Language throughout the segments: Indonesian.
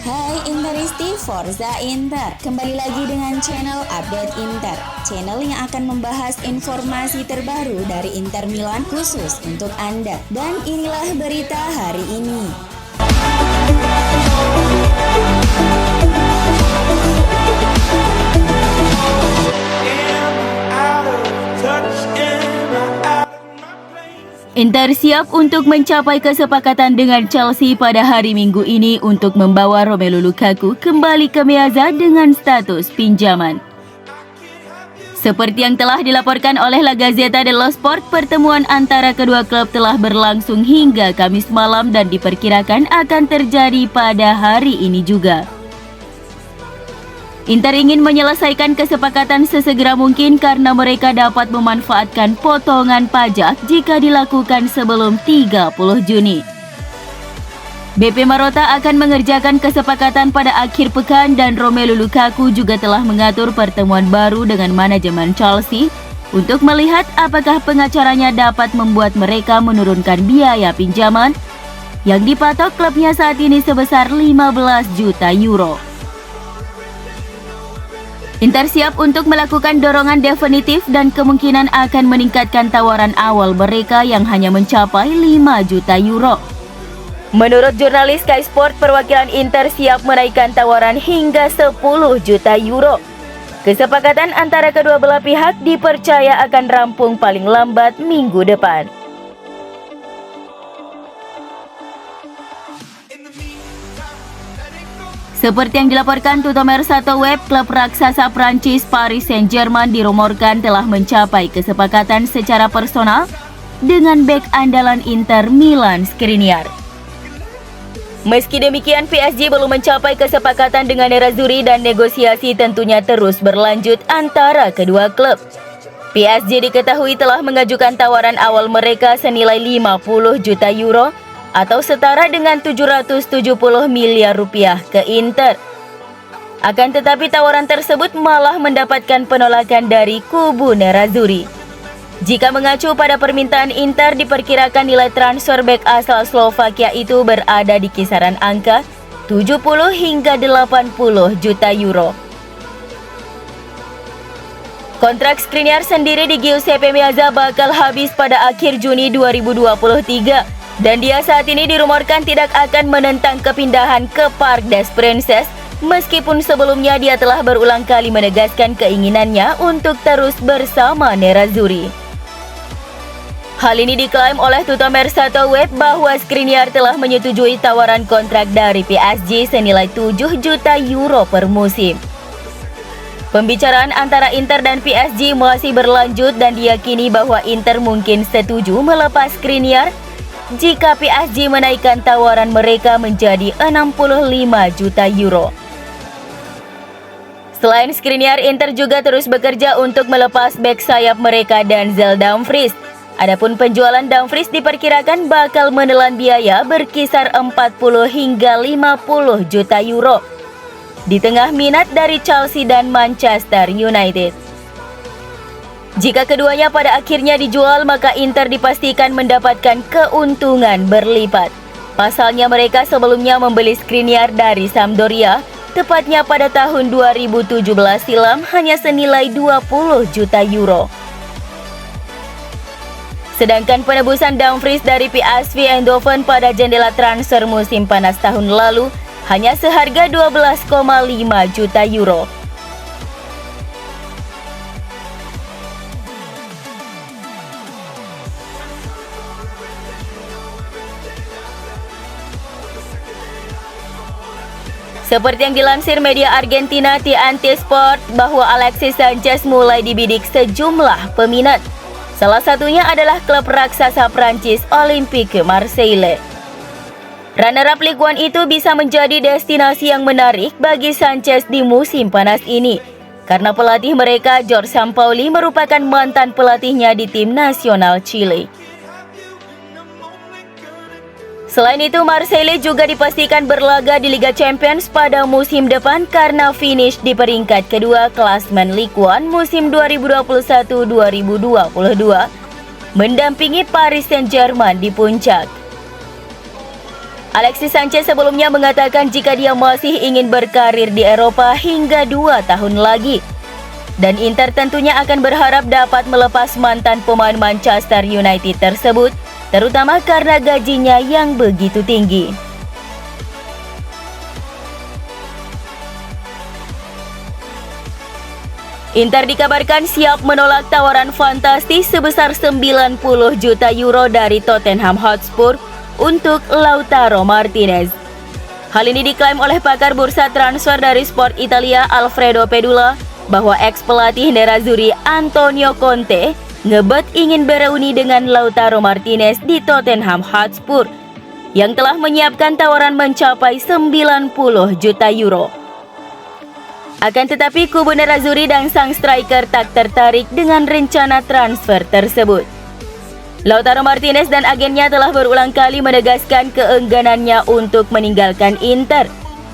Hai Interisti Forza Inter, kembali lagi dengan channel Update Inter, channel yang akan membahas informasi terbaru dari Inter Milan khusus untuk Anda. Dan inilah berita hari ini. Inter siap untuk mencapai kesepakatan dengan Chelsea pada hari Minggu ini untuk membawa Romelu Lukaku kembali ke Meazza dengan status pinjaman. Seperti yang telah dilaporkan oleh La Gazzetta dello Sport, pertemuan antara kedua klub telah berlangsung hingga Kamis malam dan diperkirakan akan terjadi pada hari ini juga. Inter ingin menyelesaikan kesepakatan sesegera mungkin karena mereka dapat memanfaatkan potongan pajak jika dilakukan sebelum 30 Juni. BP Marotta akan mengerjakan kesepakatan pada akhir pekan dan Romelu Lukaku juga telah mengatur pertemuan baru dengan manajemen Chelsea untuk melihat apakah pengacaranya dapat membuat mereka menurunkan biaya pinjaman yang dipatok klubnya saat ini sebesar 15 juta euro. Inter siap untuk melakukan dorongan definitif dan kemungkinan akan meningkatkan tawaran awal mereka yang hanya mencapai 5 juta euro. Menurut jurnalis Sky Sport, perwakilan Inter siap menaikkan tawaran hingga 10 juta euro. Kesepakatan antara kedua belah pihak dipercaya akan rampung paling lambat minggu depan. Seperti yang dilaporkan Tuttomercato Web, klub raksasa Prancis Paris Saint-Germain dirumorkan telah mencapai kesepakatan secara personal dengan bek andalan Inter Milan Skriniar. Meski demikian, PSG belum mencapai kesepakatan dengan Nerazzurri dan negosiasi tentunya terus berlanjut antara kedua klub. PSG diketahui telah mengajukan tawaran awal mereka senilai 50 juta euro atau setara dengan 770 miliar rupiah ke Inter. Akan tetapi tawaran tersebut malah mendapatkan penolakan dari kubu Nerazzurri. Jika mengacu pada permintaan Inter, diperkirakan nilai transfer bek asal Slovakia itu berada di kisaran angka 70 hingga 80 juta euro. Kontrak Skriniar sendiri di Giuseppe Meazza bakal habis pada akhir Juni 2023. Dan dia saat ini dirumorkan tidak akan menentang kepindahan ke Parc des Princes, meskipun sebelumnya dia telah berulang kali menegaskan keinginannya untuk terus bersama Nerazzurri. Hal ini diklaim oleh Tuttomercato Web bahwa Skriniar telah menyetujui tawaran kontrak dari PSG senilai 7 juta euro per musim. Pembicaraan antara Inter dan PSG masih berlanjut dan diyakini bahwa Inter mungkin setuju melepas Skriniar jika PSG menaikkan tawaran mereka menjadi 65 juta euro. Selain Skriniar, Inter juga terus bekerja untuk melepas bek sayap mereka Denzel Dumfries. Adapun penjualan Dumfries diperkirakan bakal menelan biaya berkisar 40 hingga 50 juta euro di tengah minat dari Chelsea dan Manchester United. Jika keduanya pada akhirnya dijual, maka Inter dipastikan mendapatkan keuntungan berlipat. Pasalnya mereka sebelumnya membeli Skriniar dari Sampdoria, tepatnya pada tahun 2017 silam hanya senilai 20 juta euro. Sedangkan penebusan Dumfries dari PSV Eindhoven pada jendela transfer musim panas tahun lalu hanya seharga 12,5 juta euro. Seperti yang dilansir media Argentina TNT Sport bahwa Alexis Sanchez mulai dibidik sejumlah peminat. Salah satunya adalah klub raksasa Prancis Olympique Marseille. Runner-up Ligue 1 itu bisa menjadi destinasi yang menarik bagi Sanchez di musim panas ini, karena pelatih mereka Jorge Sampaoli merupakan mantan pelatihnya di tim nasional Chile. Selain itu, Marseille juga dipastikan berlaga di Liga Champions pada musim depan karena finish di peringkat kedua klasemen Ligue 1 musim 2021-2022, mendampingi Paris Saint-Germain di puncak. Alexis Sanchez sebelumnya mengatakan jika dia masih ingin berkarir di Eropa hingga 2 tahun lagi. Dan Inter tentunya akan berharap dapat melepas mantan pemain Manchester United tersebut, terutama karena gajinya yang begitu tinggi. Inter dikabarkan siap menolak tawaran fantastis sebesar 90 juta euro dari Tottenham Hotspur untuk Lautaro Martinez. Hal ini diklaim oleh pakar bursa transfer dari Sport Italia Alfredo Pedula bahwa ex-pelatih Nerazzurri Antonio Conte ngebet ingin bereuni dengan Lautaro Martinez di Tottenham Hotspur yang telah menyiapkan tawaran mencapai 90 juta euro. Akan tetapi kubu Nerazzurri dan sang striker tak tertarik dengan rencana transfer tersebut. Lautaro Martinez dan agennya telah berulang kali menegaskan keengganannya untuk meninggalkan Inter,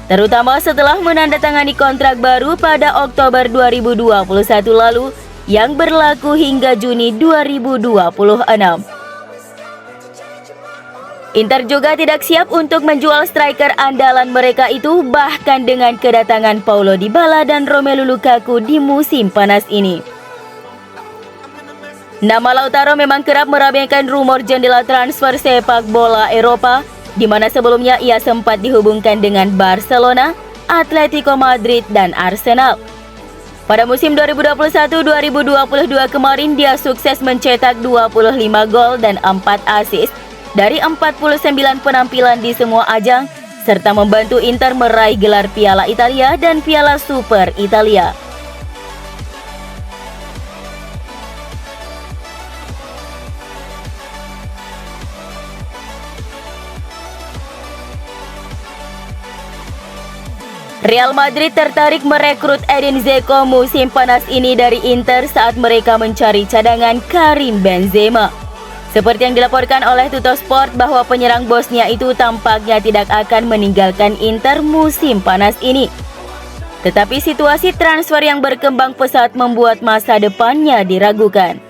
terutama setelah menandatangani kontrak baru pada Oktober 2021 lalu yang berlaku hingga Juni 2026. Inter juga tidak siap untuk menjual striker andalan mereka itu bahkan dengan kedatangan Paulo Dybala dan Romelu Lukaku di musim panas ini. Nama Lautaro memang kerap meramaikan rumor jendela transfer sepak bola Eropa, di mana sebelumnya ia sempat dihubungkan dengan Barcelona, Atletico Madrid, dan Arsenal. Pada musim 2021-2022 kemarin dia sukses mencetak 25 gol dan 4 assist dari 49 penampilan di semua ajang, serta membantu Inter meraih gelar Piala Italia dan Piala Super Italia. Real Madrid tertarik merekrut Edin Dzeko musim panas ini dari Inter saat mereka mencari cadangan Karim Benzema. Seperti yang dilaporkan oleh Tuttosport bahwa penyerang Bosnia itu tampaknya tidak akan meninggalkan Inter musim panas ini. Tetapi situasi transfer yang berkembang pesat membuat masa depannya diragukan.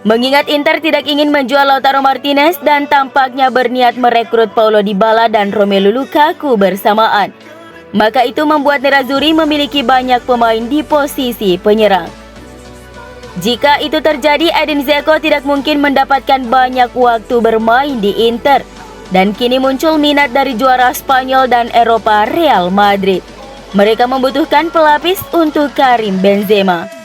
Mengingat Inter tidak ingin menjual Lautaro Martinez dan tampaknya berniat merekrut Paulo Dybala dan Romelu Lukaku bersamaan, maka itu membuat Nerazzurri memiliki banyak pemain di posisi penyerang. Jika itu terjadi, Edin Dzeko tidak mungkin mendapatkan banyak waktu bermain di Inter. Dan kini muncul minat dari juara Spanyol dan Eropa Real Madrid. Mereka membutuhkan pelapis untuk Karim Benzema.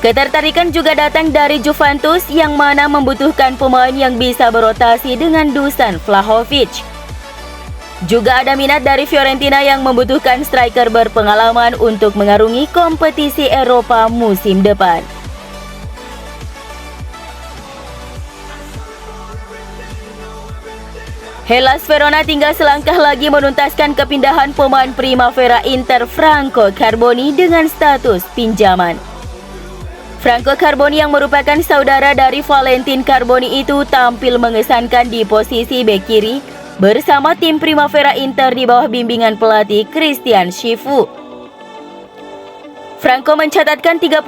Ketertarikan juga datang dari Juventus yang mana membutuhkan pemain yang bisa berotasi dengan Dusan Vlahovic. Juga ada minat dari Fiorentina yang membutuhkan striker berpengalaman untuk mengarungi kompetisi Eropa musim depan. Hellas Verona tinggal selangkah lagi menuntaskan kepindahan pemain Primavera Inter Franco Carboni dengan status pinjaman. Franco Carboni yang merupakan saudara dari Valentin Carboni itu tampil mengesankan di posisi bek kiri bersama tim Primavera Inter di bawah bimbingan pelatih Christian Schifu. Franco mencatatkan 35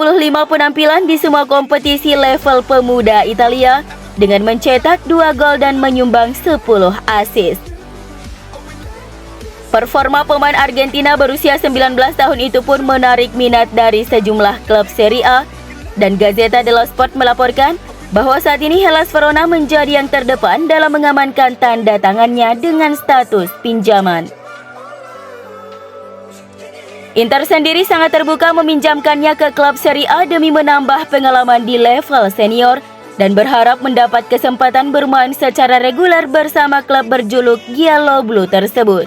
penampilan di semua kompetisi level pemuda Italia dengan mencetak 2 gol dan menyumbang 10 assist. Performa pemain Argentina berusia 19 tahun itu pun menarik minat dari sejumlah klub Serie A dan Gazzetta dello Sport melaporkan bahwa saat ini Hellas Verona menjadi yang terdepan dalam mengamankan tanda tangannya dengan status pinjaman. Inter sendiri sangat terbuka meminjamkannya ke klub Serie A demi menambah pengalaman di level senior dan berharap mendapat kesempatan bermain secara reguler bersama klub berjuluk Giallo Blu tersebut.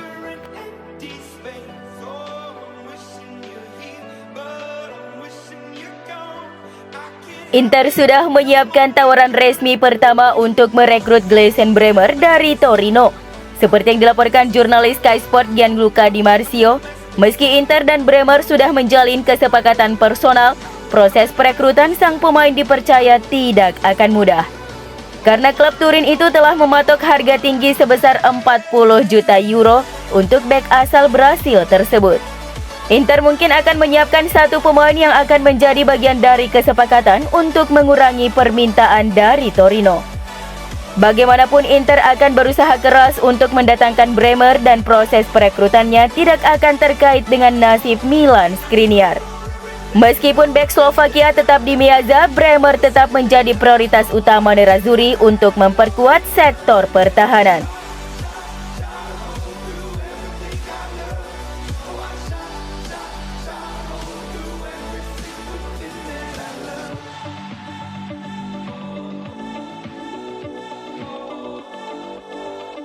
Inter sudah menyiapkan tawaran resmi pertama untuk merekrut Gleisen Bremer dari Torino. Seperti yang dilaporkan jurnalis Sky Sport Gianluca Di Marzio, meski Inter dan Bremer sudah menjalin kesepakatan personal, proses perekrutan sang pemain dipercaya tidak akan mudah. Karena klub Turin itu telah mematok harga tinggi sebesar 40 juta euro untuk bek asal Brasil tersebut. Inter mungkin akan menyiapkan satu pemain yang akan menjadi bagian dari kesepakatan untuk mengurangi permintaan dari Torino. Bagaimanapun Inter akan berusaha keras untuk mendatangkan Bremer dan proses perekrutannya tidak akan terkait dengan nasib Milan Skriniar. Meskipun bek Slovakia tetap di Miazza, Bremer tetap menjadi prioritas utama Nerazzurri untuk memperkuat sektor pertahanan.